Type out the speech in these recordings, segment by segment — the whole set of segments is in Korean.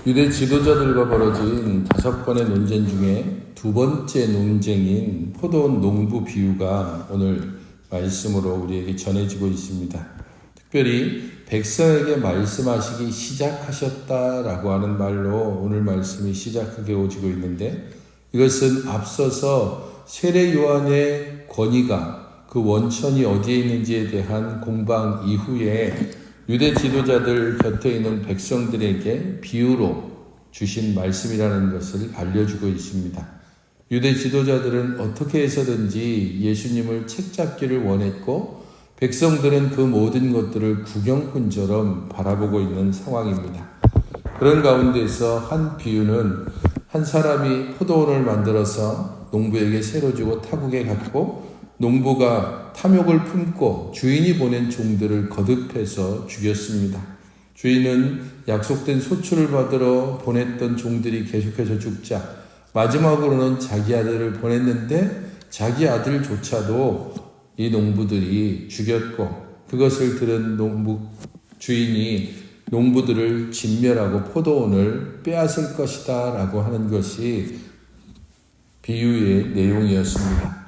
유대 지도자들과 벌어진 5번의 논쟁 중에 두 번째 논쟁인 포도원 농부 비유가 오늘 말씀으로 우리에게 전해지고 있습니다. 특별히 백성에게 말씀하시기 시작하셨다라고 하는 말로 오늘 말씀이 시작하게 오지고 있는데, 이것은 앞서서 세례 요한의 권위가 그 원천이 어디에 있는지에 대한 공방 이후에 유대 지도자들 곁에 있는 백성들에게 비유로 주신 말씀이라는 것을 알려주고 있습니다. 유대 지도자들은 어떻게 해서든지 예수님을 책잡기를 원했고, 백성들은 그 모든 것들을 구경꾼처럼 바라보고 있는 상황입니다. 그런 가운데서 한 비유는 한 사람이 포도원을 만들어서 농부에게 새로 주고 타국에 갔고, 농부가 탐욕을 품고 주인이 보낸 종들을 거듭해서 죽였습니다. 주인은 약속된 소출을 받으러 보냈던 종들이 계속해서 죽자 마지막으로는 자기 아들을 보냈는데, 자기 아들조차도 이 농부들이 죽였고, 그것을 들은 농부 주인이 농부들을 진멸하고 포도원을 빼앗을 것이다 라고 하는 것이 비유의 내용이었습니다.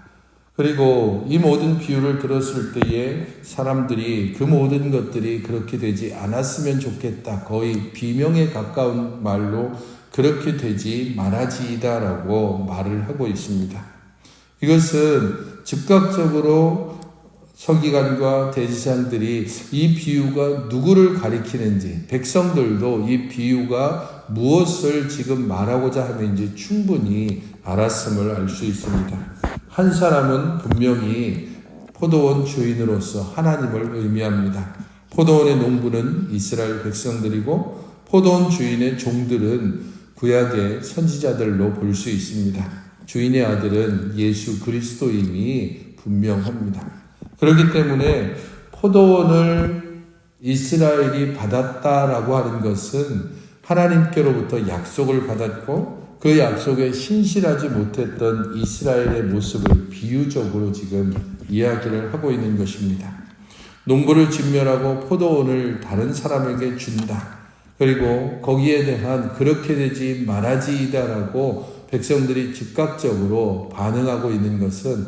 그리고 이 모든 비유를 들었을 때에 사람들이 그 모든 것들이 그렇게 되지 않았으면 좋겠다, 거의 비명에 가까운 말로 그렇게 되지 말아지이다 라고 말을 하고 있습니다. 이것은 즉각적으로 서기관과 대제사장들이 이 비유가 누구를 가리키는지, 백성들도 이 비유가 무엇을 지금 말하고자 하는지 충분히 알았음을 알 수 있습니다. 한 사람은 분명히 포도원 주인으로서 하나님을 의미합니다. 포도원의 농부는 이스라엘 백성들이고, 포도원 주인의 종들은 구약의 선지자들로 볼 수 있습니다. 주인의 아들은 예수 그리스도임이 분명합니다. 그렇기 때문에 포도원을 이스라엘이 받았다라고 하는 것은 하나님께로부터 약속을 받았고, 그 약속에 신실하지 못했던 이스라엘의 모습을 비유적으로 지금 이야기를 하고 있는 것입니다. 농부를 진멸하고 포도원을 다른 사람에게 준다. 그리고 거기에 대한 그렇게 되지 말아지이다라고 백성들이 즉각적으로 반응하고 있는 것은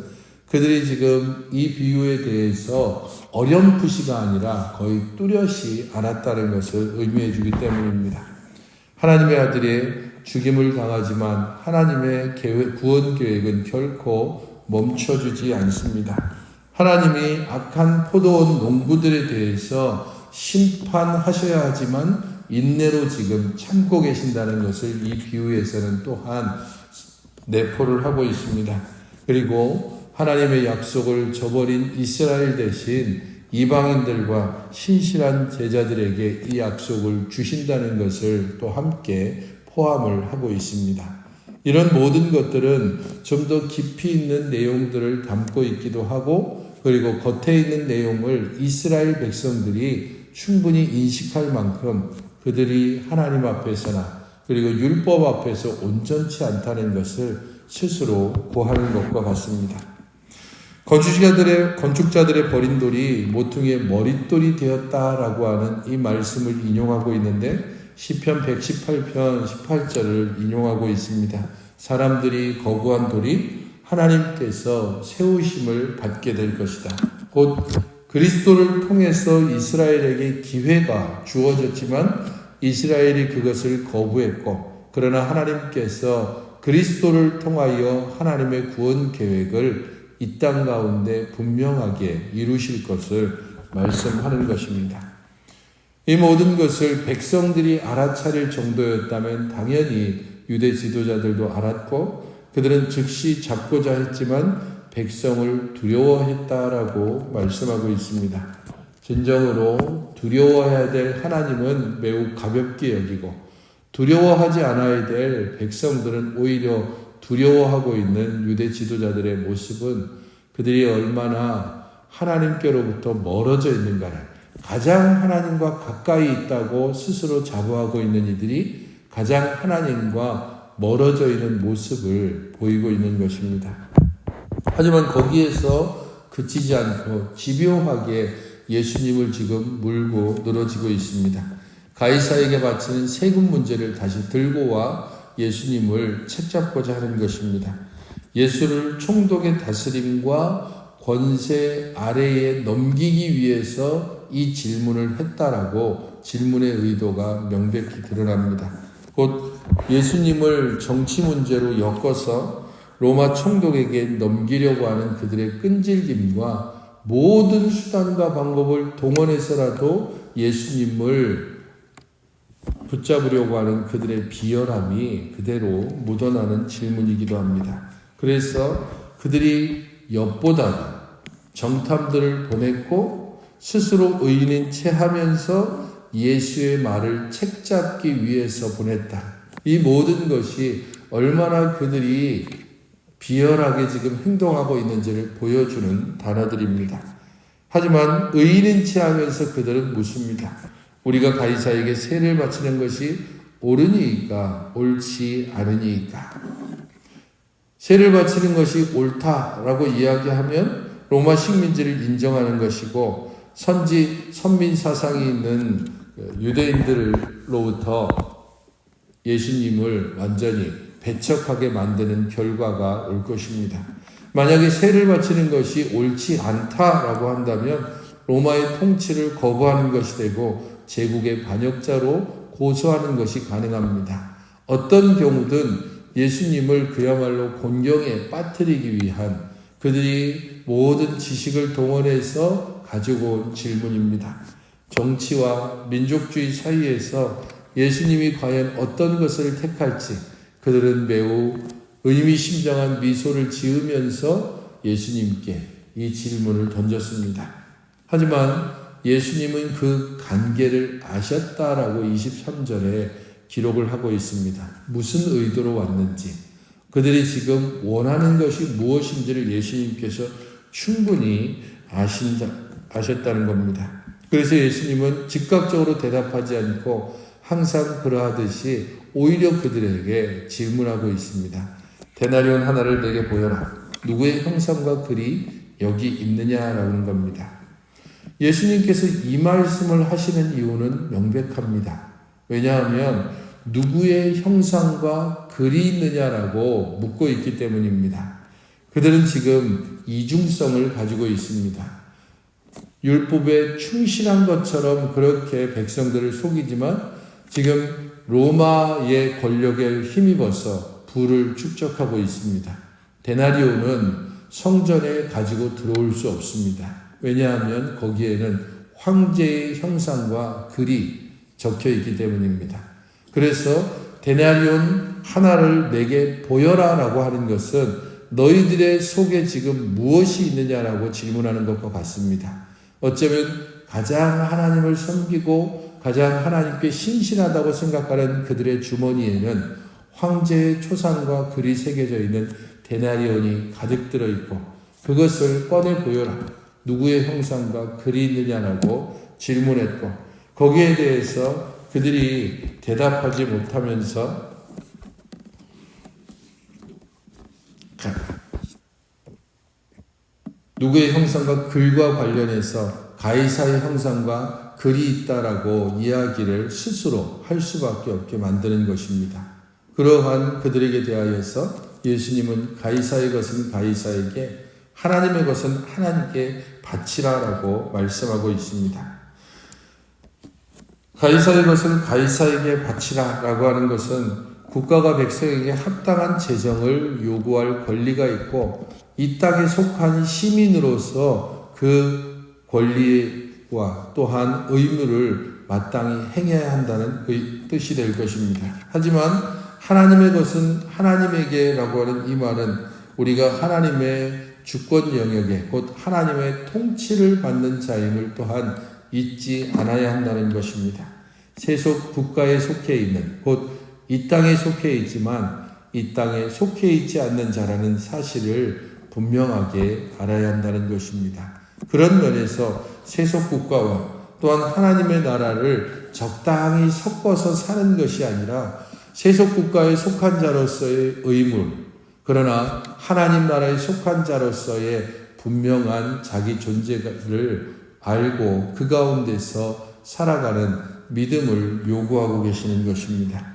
그들이 지금 이 비유에 대해서 어렴풋이가 아니라 거의 뚜렷이 알았다는 것을 의미해 주기 때문입니다. 하나님의 아들이 죽임을 당하지만 하나님의 구원 계획은 결코 멈춰주지 않습니다. 하나님이 악한 포도원 농부들에 대해서 심판하셔야 하지만 인내로 지금 참고 계신다는 것을 이 비유에서는 또한 내포를 하고 있습니다. 그리고 하나님의 약속을 저버린 이스라엘 대신 이방인들과 신실한 제자들에게 이 약속을 주신다는 것을 또 함께 포함을 하고 있습니다. 이런 모든 것들은 좀 더 깊이 있는 내용들을 담고 있기도 하고, 그리고 겉에 있는 내용을 이스라엘 백성들이 충분히 인식할 만큼 그들이 하나님 앞에서나 그리고 율법 앞에서 온전치 않다는 것을 스스로 고하는 것과 같습니다. 건축자들의 버린 돌이 모퉁이의 머릿돌이 되었다라고 하는 이 말씀을 인용하고 있는데, 시편 118편 18절을 인용하고 있습니다. 사람들이 거부한 돌이 하나님께서 세우심을 받게 될 것이다. 곧 그리스도를 통해서 이스라엘에게 기회가 주어졌지만 이스라엘이 그것을 거부했고, 그러나 하나님께서 그리스도를 통하여 하나님의 구원 계획을 이 땅 가운데 분명하게 이루실 것을 말씀하는 것입니다. 이 모든 것을 백성들이 알아차릴 정도였다면 당연히 유대 지도자들도 알았고, 그들은 즉시 잡고자 했지만 백성을 두려워했다라고 말씀하고 있습니다. 진정으로 두려워해야 될 하나님은 매우 가볍게 여기고, 두려워하지 않아야 될 백성들은 오히려 두려워하고 있는 유대 지도자들의 모습은 그들이 얼마나 하나님께로부터 멀어져 있는가를, 가장 하나님과 가까이 있다고 스스로 자부하고 있는 이들이 가장 하나님과 멀어져 있는 모습을 보이고 있는 것입니다. 하지만 거기에서 그치지 않고 집요하게 예수님을 지금 물고 늘어지고 있습니다. 가이사에게 바치는 세금 문제를 다시 들고 와 예수님을 책잡고자 하는 것입니다. 예수를 총독의 다스림과 권세 아래에 넘기기 위해서 이 질문을 했다라고 질문의 의도가 명백히 드러납니다. 곧 예수님을 정치 문제로 엮어서 로마 총독에게 넘기려고 하는 그들의 끈질김과 모든 수단과 방법을 동원해서라도 예수님을 붙잡으려고 하는 그들의 비열함이 그대로 묻어나는 질문이기도 합니다. 그래서 그들이 엿보다는 정탐들을 보냈고 스스로 의인인 채 하면서 예수의 말을 책잡기 위해서 보냈다. 이 모든 것이 얼마나 그들이 비열하게 지금 행동하고 있는지를 보여주는 단어들입니다. 하지만 의인인 채 하면서 그들은 묻습니다. 우리가 가이사에게 세를 바치는 것이 옳으니까 옳지 않으니까. 세를 바치는 것이 옳다라고 이야기하면 로마 식민지를 인정하는 것이고 선민 사상이 있는 유대인들로부터 예수님을 완전히 배척하게 만드는 결과가 올 것입니다. 만약에 세를 바치는 것이 옳지 않다라고 한다면 로마의 통치를 거부하는 것이 되고 제국의 반역자로 고소하는 것이 가능합니다. 어떤 경우든 예수님을 그야말로 곤경에 빠뜨리기 위한 그들이 모든 지식을 동원해서 가지고 온 질문입니다. 정치와 민족주의 사이에서 예수님이 과연 어떤 것을 택할지 그들은 매우 의미심장한 미소를 지으면서 예수님께 이 질문을 던졌습니다. 하지만 예수님은 그 관계를 아셨다라고 23절에 기록을 하고 있습니다. 무슨 의도로 왔는지, 그들이 지금 원하는 것이 무엇인지를 예수님께서 충분히 아셨다는 겁니다. 그래서 예수님은 즉각적으로 대답하지 않고 항상 그러하듯이 오히려 그들에게 질문하고 있습니다. 데나리온 하나를 내게 보여라. 누구의 형상과 글이 여기 있느냐라는 겁니다. 예수님께서 이 말씀을 하시는 이유는 명백합니다. 왜냐하면 누구의 형상과 글이 있느냐라고 묻고 있기 때문입니다. 그들은 지금 이중성을 가지고 있습니다. 율법에 충실한 것처럼 그렇게 백성들을 속이지만 지금 로마의 권력에 힘입어서 부를 축적하고 있습니다. 데나리온은 성전에 가지고 들어올 수 없습니다. 왜냐하면 거기에는 황제의 형상과 글이 적혀 있기 때문입니다. 그래서 데나리온 하나를 내게 보여라 라고 하는 것은 너희들의 속에 지금 무엇이 있느냐라고 질문하는 것과 같습니다. 어쩌면 가장 하나님을 섬기고 가장 하나님께 신실하다고 생각하는 그들의 주머니에는 황제의 초상과 글이 새겨져 있는 데나리온이 가득 들어있고 그것을 꺼내 보여라. 누구의 형상과 글이 있느냐라고 질문했고 거기에 대해서 그들이 대답하지 못하면서 누구의 형상과 글과 관련해서 가이사의 형상과 글이 있다라고 이야기를 스스로 할 수밖에 없게 만드는 것입니다. 그러한 그들에게 대하여서 예수님은 가이사의 것은 가이사에게 하나님의 것은 하나님께 바치라라고 말씀하고 있습니다. 가이사의 것을 가이사에게 바치라라고 하는 것은 국가가 백성에게 합당한 재정을 요구할 권리가 있고 이 땅에 속한 시민으로서 그 권리와 또한 의무를 마땅히 행해야 한다는 뜻이 될 것입니다. 하지만 하나님의 것은 하나님에게라고 하는 이 말은 우리가 하나님의 주권 영역에 곧 하나님의 통치를 받는 자임을 또한 잊지 않아야 한다는 것입니다. 세속 국가에 속해 있는 곧 이 땅에 속해 있지만 이 땅에 속해 있지 않는 자라는 사실을 분명하게 알아야 한다는 것입니다. 그런 면에서 세속 국가와 또한 하나님의 나라를 적당히 섞어서 사는 것이 아니라 세속 국가에 속한 자로서의 의무, 그러나 하나님 나라에 속한 자로서의 분명한 자기 존재를 알고 그 가운데서 살아가는 믿음을 요구하고 계시는 것입니다.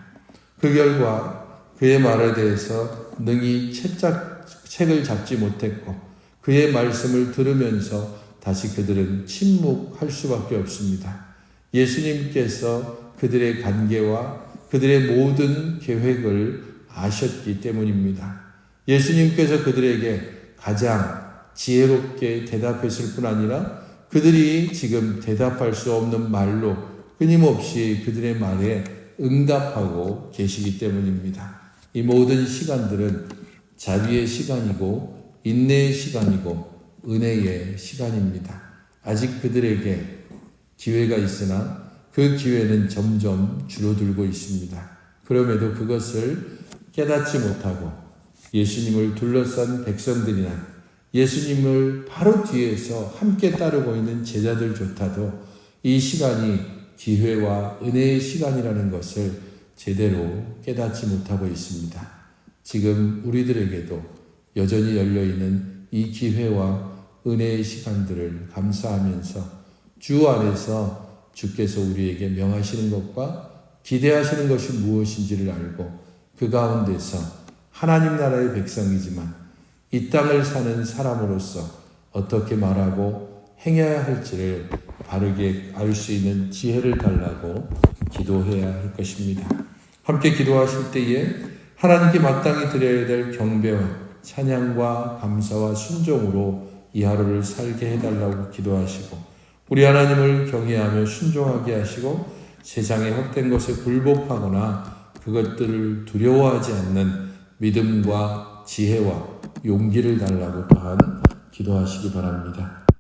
그 결과 그의 말에 대해서 능히 책을 잡지 못했고 그의 말씀을 들으면서 다시 그들은 침묵할 수밖에 없습니다. 예수님께서 그들의 관계와 그들의 모든 계획을 아셨기 때문입니다. 예수님께서 그들에게 가장 지혜롭게 대답했을 뿐 아니라 그들이 지금 대답할 수 없는 말로 끊임없이 그들의 말에 응답하고 계시기 때문입니다. 이 모든 시간들은 자비의 시간이고 인내의 시간이고 은혜의 시간입니다. 아직 그들에게 기회가 있으나 그 기회는 점점 줄어들고 있습니다. 그럼에도 그것을 깨닫지 못하고 예수님을 둘러싼 백성들이나 예수님을 바로 뒤에서 함께 따르고 있는 제자들조차도 이 시간이 기회와 은혜의 시간이라는 것을 제대로 깨닫지 못하고 있습니다. 지금 우리들에게도 여전히 열려있는 이 기회와 은혜의 시간들을 감사하면서 주 안에서 주께서 우리에게 명하시는 것과 기대하시는 것이 무엇인지를 알고 그 가운데서 하나님 나라의 백성이지만 이 땅을 사는 사람으로서 어떻게 말하고 행해야 할지를 바르게 알 수 있는 지혜를 달라고 기도해야 할 것입니다. 함께 기도하실 때에 하나님께 마땅히 드려야 될 경배와 찬양과 감사와 순종으로 이 하루를 살게 해달라고 기도하시고 우리 하나님을 경외하며 순종하게 하시고 세상의 헛된 것에 굴복하거나 그것들을 두려워하지 않는 믿음과 지혜와 용기를 달라고 또한 기도하시기 바랍니다.